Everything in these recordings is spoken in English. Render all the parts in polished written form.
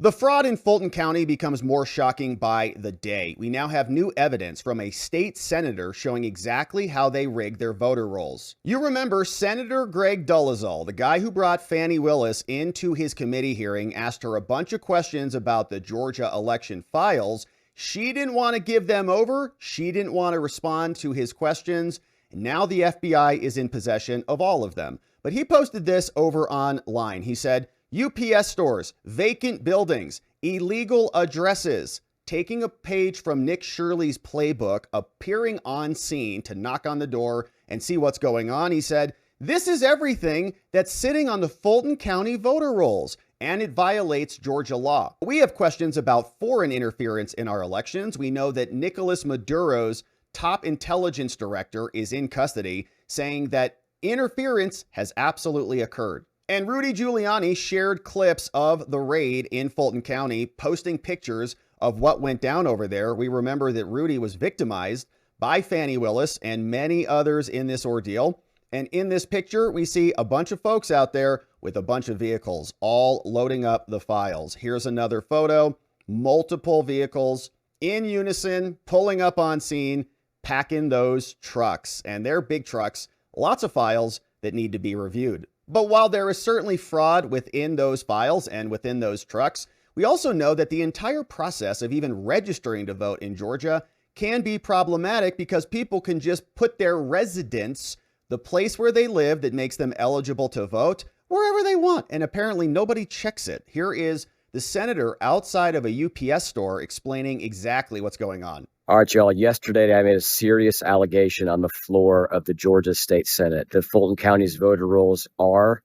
The fraud in Fulton County becomes more shocking by the day. We now have new evidence from a state senator showing exactly how they rigged their voter rolls. You remember Senator Greg Dolezal, the guy who brought Fani Willis into his committee hearing, asked her a bunch of questions about the Georgia election files. She didn't want to give them over. She didn't want to respond to his questions. And now the FBI is in possession of all of them. But he posted this over online. He said, UPS stores, vacant buildings, illegal addresses, taking a page from Nick Shirley's playbook, appearing on scene to knock on the door and see what's going on. He said, this is everything that's sitting on the Fulton County voter rolls, and it violates Georgia law. We have questions about foreign interference in our elections. We know that Nicolas Maduro's top intelligence director is in custody, saying that interference has absolutely occurred. And Rudy Giuliani shared clips of the raid in Fulton County, posting pictures of what went down over there. We remember that Rudy was victimized by Fani Willis and many others in this ordeal. And in this picture, we see a bunch of folks out there with a bunch of vehicles, all loading up the files. Here's another photo, multiple vehicles in unison, pulling up on scene, packing those trucks. And they're big trucks, lots of files that need to be reviewed. But while there is certainly fraud within those files and within those trucks, we also know that the entire process of even registering to vote in Georgia can be problematic because people can just put their residence, the place where they live that makes them eligible to vote, wherever they want. And apparently nobody checks it. Here is the senator outside of a UPS store explaining exactly what's going on. All right, y'all. Yesterday, I made a serious allegation on the floor of the Georgia State Senate that Fulton County's voter rolls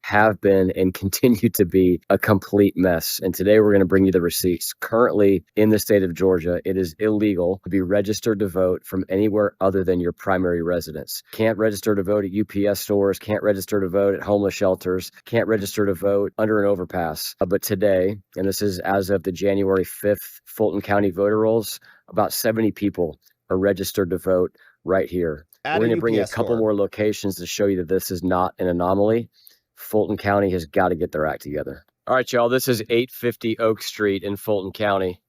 have been, and continue to be a complete mess. And today we're going to bring you the receipts. Currently, in the state of Georgia, it is illegal to be registered to vote from anywhere other than your primary residence. Can't register to vote at UPS stores, can't register to vote at homeless shelters, can't register to vote under an overpass. But today, and this is as of the January 5th Fulton County voter rolls, about 70 people are registered to vote right here. We're going to bring you a couple more locations to show you that this is not an anomaly. Fulton County has got to get their act together. All right, y'all, this is 850 Oak Street in Fulton County,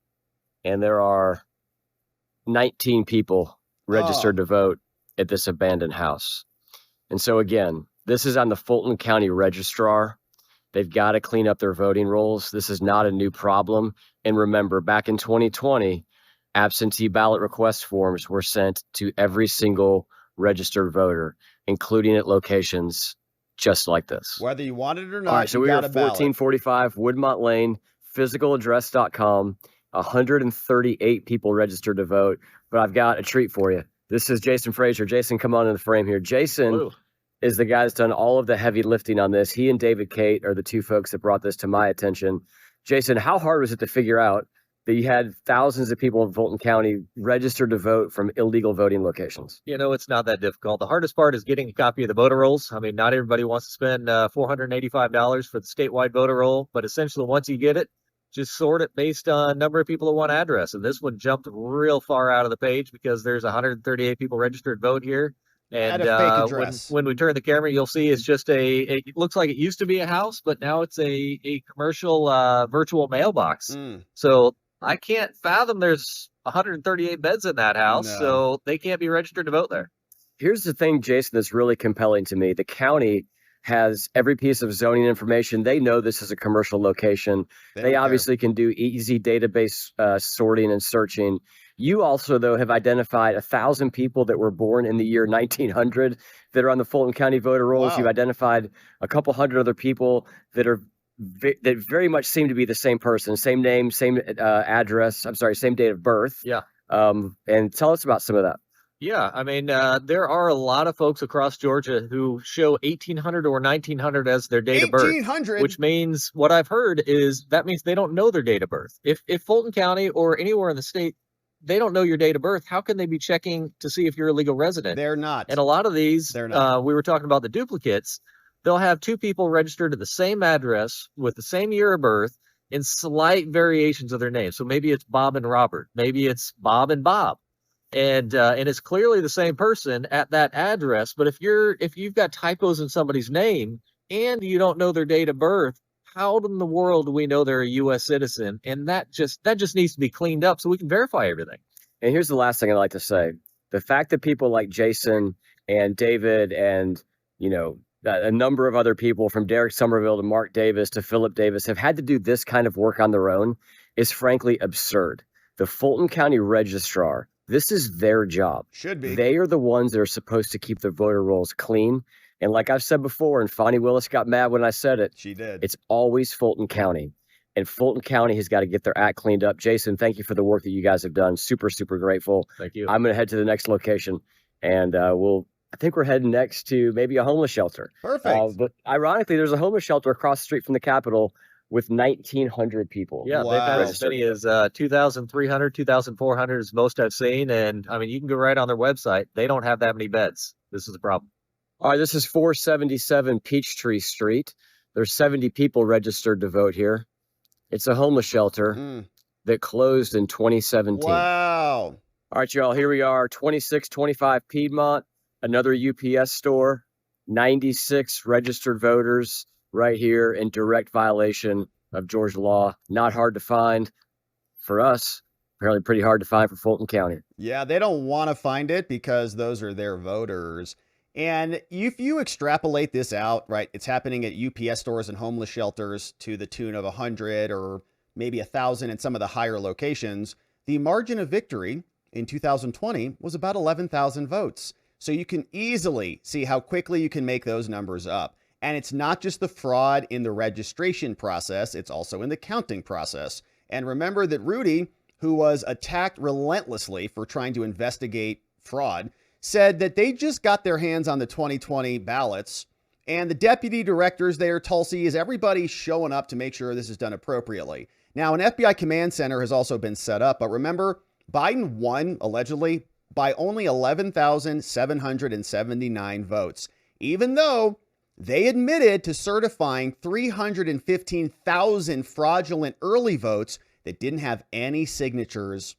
and there are 19 people registered to vote at this abandoned house. And so, again, this is on the Fulton County Registrar. They've got to clean up their voting rolls. This is not a new problem. And remember, back in 2020, absentee ballot request forms were sent to every single registered voter, including at locations just like this. Whether you want it or not, all right, so we are 1445 Woodmont Lane, physicaladdress.com, 138 people registered to vote. But I've got a treat for you. This is Jason Frazier. Jason, come on in the frame here. Jason is the guy that's done all of the heavy lifting on this. He and David Kate are the two folks that brought this to my attention. Jason, how hard was it to figure out that you had thousands of people in Fulton County registered to vote from illegal voting locations? You know, it's not that difficult. The hardest part is getting a copy of the voter rolls. I mean, not everybody wants to spend $485 for the statewide voter roll, but essentially once you get it, just sort it based on number of people at one address. And this one jumped real far out of the page because there's 138 people registered to vote here. And when we turn the camera, you'll see it's just it looks like it used to be a house, but now it's a commercial virtual mailbox. So I can't fathom there's 138 beds in that house, so they can't be registered to vote there. Here's the thing, Jason, that's really compelling to me. The county has every piece of zoning information. They know this is a commercial location. They obviously can do easy database sorting and searching. You also, though, have identified 1,000 people that were born in the year 1900 that are on the Fulton County voter rolls. Wow. You've identified a couple hundred other people that very much seem to be the same person, same name, same address. I'm sorry, same date of birth. Yeah. And tell us about some of that. Yeah, I mean, there are a lot of folks across Georgia who show 1800 or 1900 as their date of birth. 1800, which means what I've heard is that means they don't know their date of birth. If Fulton County or anywhere in the state, they don't know your date of birth, how can they be checking to see if you're a legal resident? They're not. And a lot of these, they're not. We were talking about the duplicates. They'll have two people registered to the same address with the same year of birth in slight variations of their names. So maybe it's Bob and Robert. Maybe it's Bob and Bob. And it's clearly the same person at that address. But if you've got typos in somebody's name and you don't know their date of birth, how in the world do we know they're a U.S. citizen? And that just needs to be cleaned up so we can verify everything. And here's the last thing I'd like to say. The fact that people like Jason and David and, a number of other people from Derek Somerville to Mark Davis to Philip Davis have had to do this kind of work on their own is frankly absurd. The Fulton County Registrar, this is their job. Should be. They are the ones that are supposed to keep the voter rolls clean. And like I've said before, and Fonnie Willis got mad when I said it, she did. It's always Fulton County. And Fulton County has got to get their act cleaned up. Jason, thank you for the work that you guys have done. Super, super grateful. Thank you. I'm going to head to the next location, and I think we're heading next to maybe a homeless shelter. Perfect. But ironically, there's a homeless shelter across the street from the Capitol with 1,900 people. Yeah, Wow. they've had as many as 2,300, 2,400 is most I've seen. And I mean, you can go right on their website. They don't have that many beds. This is a problem. All right, this is 477 Peachtree Street. There's 70 people registered to vote here. It's a homeless shelter that closed in 2017. Wow. All right, y'all, here we are, 2625 Piedmont, another UPS store, 96 registered voters right here in direct violation of Georgia law. Not hard to find for us, apparently pretty hard to find for Fulton County. Yeah, they don't want to find it because those are their voters. And if you extrapolate this out, right, it's happening at UPS stores and homeless shelters to the tune of 100 or maybe 1,000 in some of the higher locations. The margin of victory in 2020 was about 11,000 votes. So you can easily see how quickly you can make those numbers up. And it's not just the fraud in the registration process, it's also in the counting process. And remember that Rudy, who was attacked relentlessly for trying to investigate fraud, said that they just got their hands on the 2020 ballots, and the deputy directors there, Tulsi, is everybody showing up to make sure this is done appropriately. Now, an FBI command center has also been set up, but remember, Biden won, allegedly, by only 11,779 votes, even though they admitted to certifying 315,000 fraudulent early votes that didn't have any signatures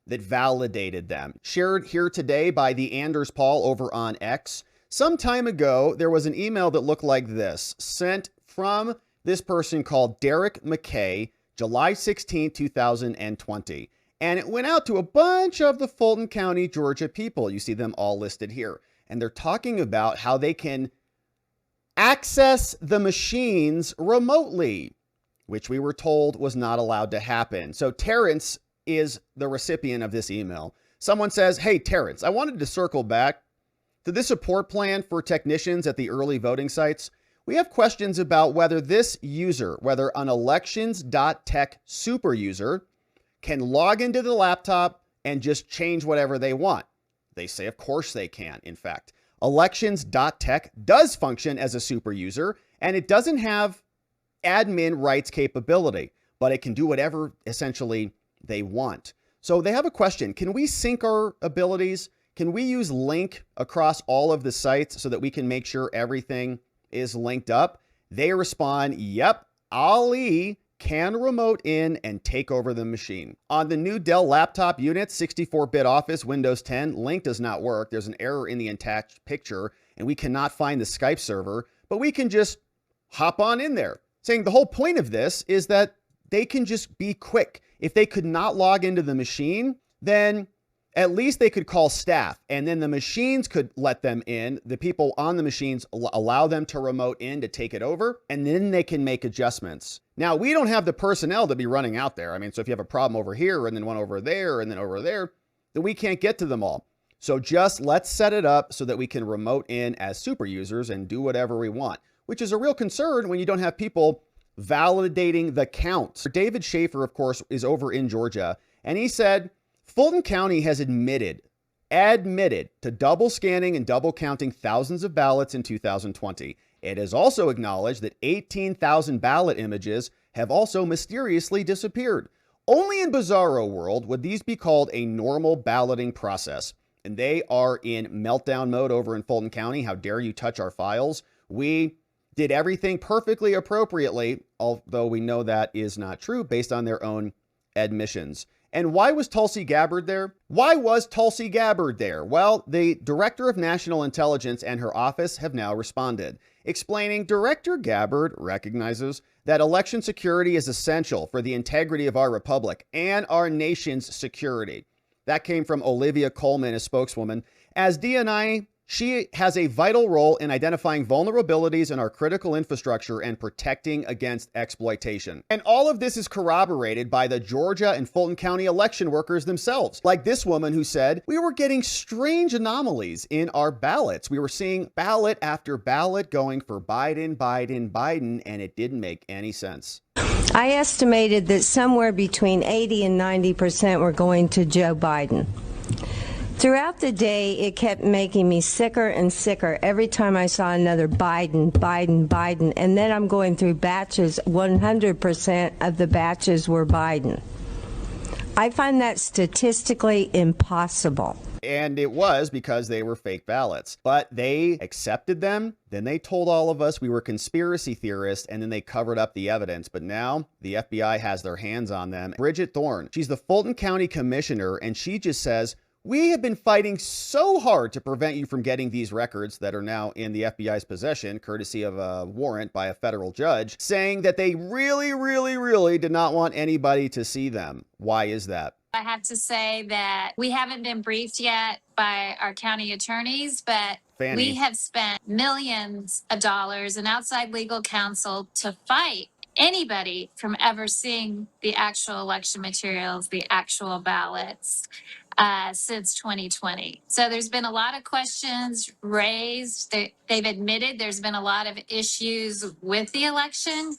that validated them. Shared here today by the Anders Paul over on X. Some time ago, there was an email that looked like this, sent from this person called Derek McKay, July 16, 2020. And it went out to a bunch of the Fulton County, Georgia people. You see them all listed here. And they're talking about how they can access the machines remotely, which we were told was not allowed to happen. So Terrence is the recipient of this email. Someone says, hey, Terrence, I wanted to circle back to this support plan for technicians at the early voting sites. We have questions about whether this user, whether an elections.tech super user, can log into the laptop and just change whatever they want. They say, of course they can. In fact, elections.tech does function as a super user, and it doesn't have admin rights capability, but it can do whatever essentially they want. So they have a question. Can we sync our abilities? Can we use link across all of the sites so that we can make sure everything is linked up? They respond, yep, Ali can remote in and take over the machine. On the new Dell laptop units, 64-bit Office, Windows 10, link does not work. There's an error in the attached picture, and we cannot find the Skype server, but we can just hop on in there. Saying the whole point of this is that they can just be quick. If they could not log into the machine, then at least they could call staff, and then the machines could let them in. The people on the machines allow them to remote in to take it over, and then they can make adjustments. Now, we don't have the personnel to be running out there. I mean, so if you have a problem over here and then one over there and then over there, then we can't get to them all. So just let's set it up so that we can remote in as super users and do whatever we want, which is a real concern when you don't have people validating the count. David Schaefer, of course, is over in Georgia, and he said, Fulton County has admitted to double scanning and double counting thousands of ballots in 2020. It has also acknowledged that 18,000 ballot images have also mysteriously disappeared. Only in Bizarro World would these be called a normal balloting process. And they are in meltdown mode over in Fulton County. How dare you touch our files? We did everything perfectly appropriately, although we know that is not true based on their own admissions. And why was Tulsi Gabbard there? Why was Tulsi Gabbard there? Well, the Director of National Intelligence and her office have now responded, explaining Director Gabbard recognizes that election security is essential for the integrity of our republic and our nation's security. That came from Olivia Coleman, a spokeswoman. As DNI, she has a vital role in identifying vulnerabilities in our critical infrastructure and protecting against exploitation. And all of this is corroborated by the Georgia and Fulton County election workers themselves, like this woman who said, we were getting strange anomalies in our ballots. We were seeing ballot after ballot going for Biden, Biden, Biden, and it didn't make any sense. I estimated that somewhere between 80 and 90% were going to Joe Biden. Throughout the day, it kept making me sicker and sicker every time I saw another Biden, Biden, Biden, and then I'm going through batches. 100% of the batches were Biden. I find that statistically impossible. And it was because they were fake ballots, but they accepted them. Then they told all of us we were conspiracy theorists, and then they covered up the evidence. But now the FBI has their hands on them. Bridget Thorne, she's the Fulton County Commissioner, and she just says, we have been fighting so hard to prevent you from getting these records that are now in the FBI's possession, courtesy of a warrant by a federal judge, saying that they really did not want anybody to see them. Why is that? I have to say that we haven't been briefed yet by our county attorneys, but Fanny. We have spent millions of dollars in outside legal counsel to fight anybody from ever seeing the actual election materials, the actual ballots, since 2020. So there's been a lot of questions raised. They've admitted there's been a lot of issues with the election,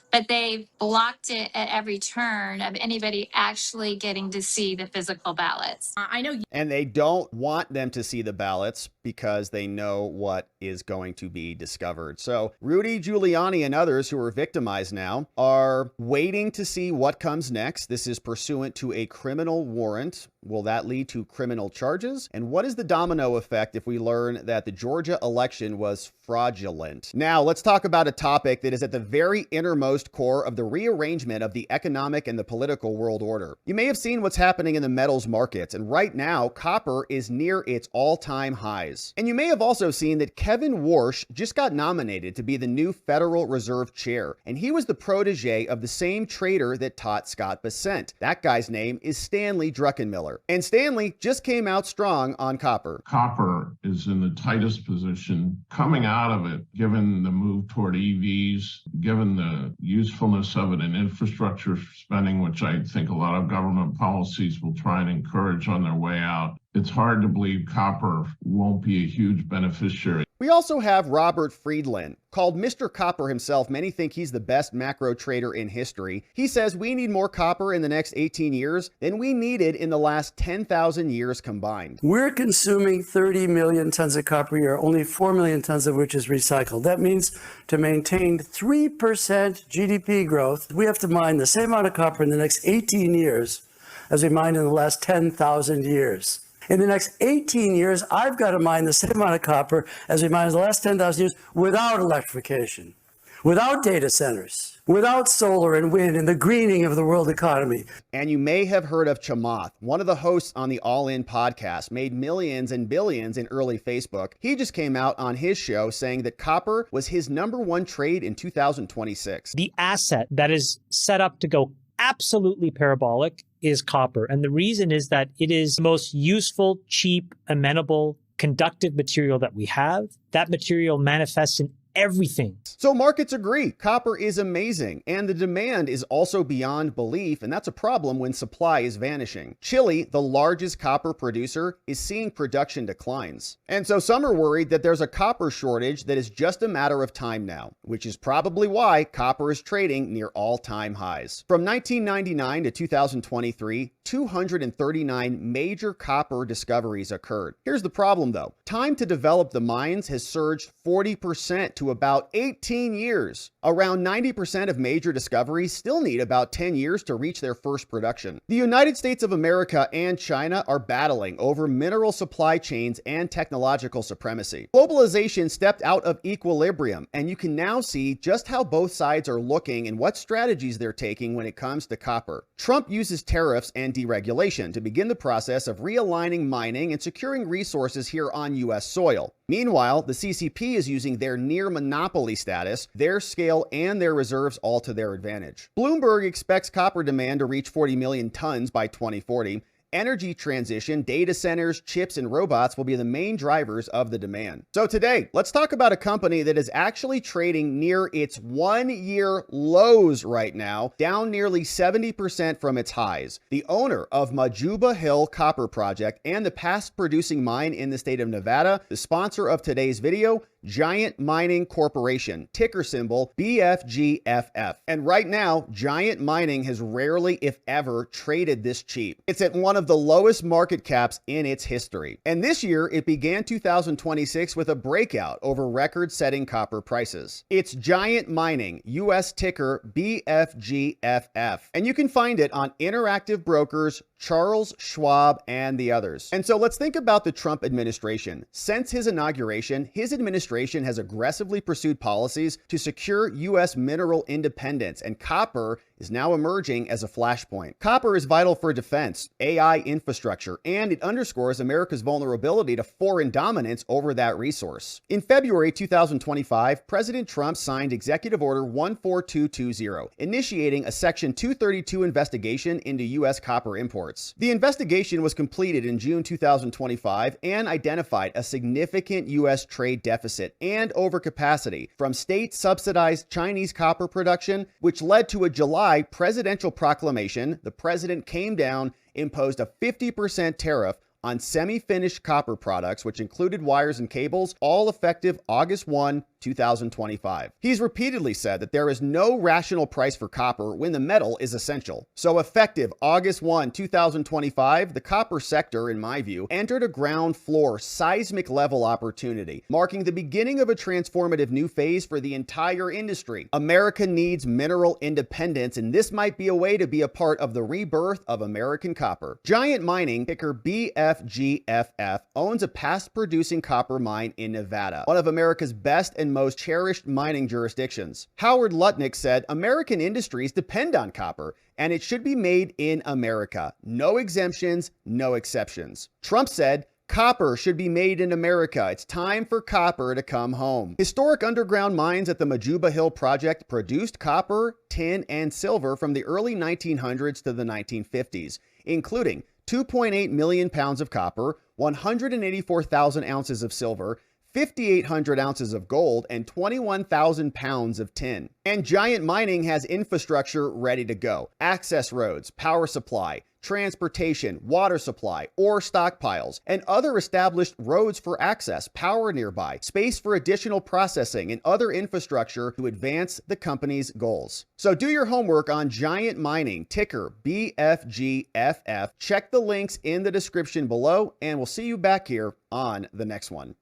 but they've blocked it at every turn of anybody actually getting to see the physical ballots. I know. And they don't want them to see the ballots because they know what is going to be discovered. So Rudy Giuliani and others who are victimized now are waiting to see what comes next. This is pursuant to a criminal warrant. Will that lead to criminal charges? And what is the domino effect if we learn that the Georgia election was fraudulent? Now, let's talk about a topic that is at the very innermost core of the rearrangement of the economic and the political world order. You may have seen what's happening in the metals markets, and right now, copper is near its all-time highs. And you may have also seen that Kevin Warsh just got nominated to be the new Federal Reserve Chair, and he was the protege of the same trader that taught Scott Bessent. That guy's name is Stanley Druckenmiller. And Stanley just came out strong on copper. Copper is in the tightest position coming out of it, given the move toward EVs, given the usefulness of it in infrastructure spending, which I think a lot of government policies will try and encourage on their way out. It's hard to believe copper won't be a huge beneficiary. We also have Robert Friedland, called Mr. Copper himself. Many think he's the best macro trader in history. He says we need more copper in the next 18 years than we needed in the last 10,000 years combined. We're consuming 30 million tons of copper a year, only 4 million tons of which is recycled. That means to maintain 3% GDP growth, we have to mine the same amount of copper in the next 18 years as we mined in the last 10,000 years. In the next 18 years, I've got to mine the same amount of copper as we mined in the last 10,000 years without electrification, without data centers, without solar and wind and the greening of the world economy. And you may have heard of Chamath, one of the hosts on the All In podcast, made millions and billions in early Facebook. He just came out on his show saying that copper was his #1 trade in 2026. The asset that is set up to go absolutely parabolic is copper. And the reason is that it is the most useful, cheap, amenable, conductive material that we have. That material manifests in everything. So markets agree, copper is amazing, and the demand is also beyond belief, and that's a problem when supply is vanishing. Chile, the largest copper producer, is seeing production declines. And so some are worried that there's a copper shortage that is just a matter of time now, which is probably why copper is trading near all-time highs. From 1999 to 2023, 239 major copper discoveries occurred. Here's the problem though. Time to develop the mines has surged 40% to about 18 years. Around 90% of major discoveries still need about 10 years to reach their first production. The United States of America and China are battling over mineral supply chains and technological supremacy. Globalization stepped out of equilibrium, and you can now see just how both sides are looking and what strategies they're taking when it comes to copper. Trump uses tariffs and deregulation to begin the process of realigning mining and securing resources here on U.S. soil. Meanwhile, the CCP is using their near monopoly status, their scale, and their reserves all to their advantage. Bloomberg expects copper demand to reach 40 million tons by 2040. Energy transition, data centers, chips, and robots will be the main drivers of the demand. So today, let's talk about a company that is actually trading near its one-year lows right now, down nearly 70% from its highs. The owner of Majuba Hill Copper Project and the past producing mine in the state of Nevada, the sponsor of today's video, Giant Mining Corporation, ticker symbol BFGFF. And right now, Giant Mining has rarely, if ever, traded this cheap. It's at one of the lowest market caps in its history. And this year, it began 2026 with a breakout over record-setting copper prices. It's Giant Mining, US ticker BFGFF. And you can find it on Interactive Brokers, Charles Schwab, and the others. And so let's think about the Trump administration. Since his inauguration, his administration has aggressively pursued policies to secure U.S. mineral independence, and copper is now emerging as a flashpoint. Copper is vital for defense, AI infrastructure, and it underscores America's vulnerability to foreign dominance over that resource. In February 2025, President Trump signed Executive Order 14220, initiating a Section 232 investigation into U.S. copper imports. The investigation was completed in June 2025 and identified a significant U.S. trade deficit and overcapacity from state-subsidized Chinese copper production, which led to a July presidential proclamation. The president came down, imposed a 50% tariff on semi-finished copper products, which included wires and cables, all effective August 1, 2025. He's repeatedly said that there is no rational price for copper when the metal is essential. So effective August 1, 2025, the copper sector, in my view, entered a ground floor seismic level opportunity, marking the beginning of a transformative new phase for the entire industry. America needs mineral independence, and this might be a way to be a part of the rebirth of American copper. Giant Mining, ticker BFGFF, owns a past producing copper mine in Nevada, one of America's best and most cherished mining jurisdictions. Howard Lutnick said, "American industries depend on copper, and it should be made in America. No exemptions, no exceptions." Trump said, "Copper should be made in America. It's time for copper to come home." Historic underground mines at the Majuba Hill Project produced copper, tin, and silver from the early 1900s to the 1950s, including 2.8 million pounds of copper, 184,000 ounces of silver, 5,800 ounces of gold, and 21,000 pounds of tin. And Giant Mining has infrastructure ready to go. Access roads, power supply, transportation, water supply, ore stockpiles, and other established roads for access, power nearby, space for additional processing, and other infrastructure to advance the company's goals. So do your homework on Giant Mining, ticker BFGFF. Check the links in the description below, and we'll see you back here on the next one.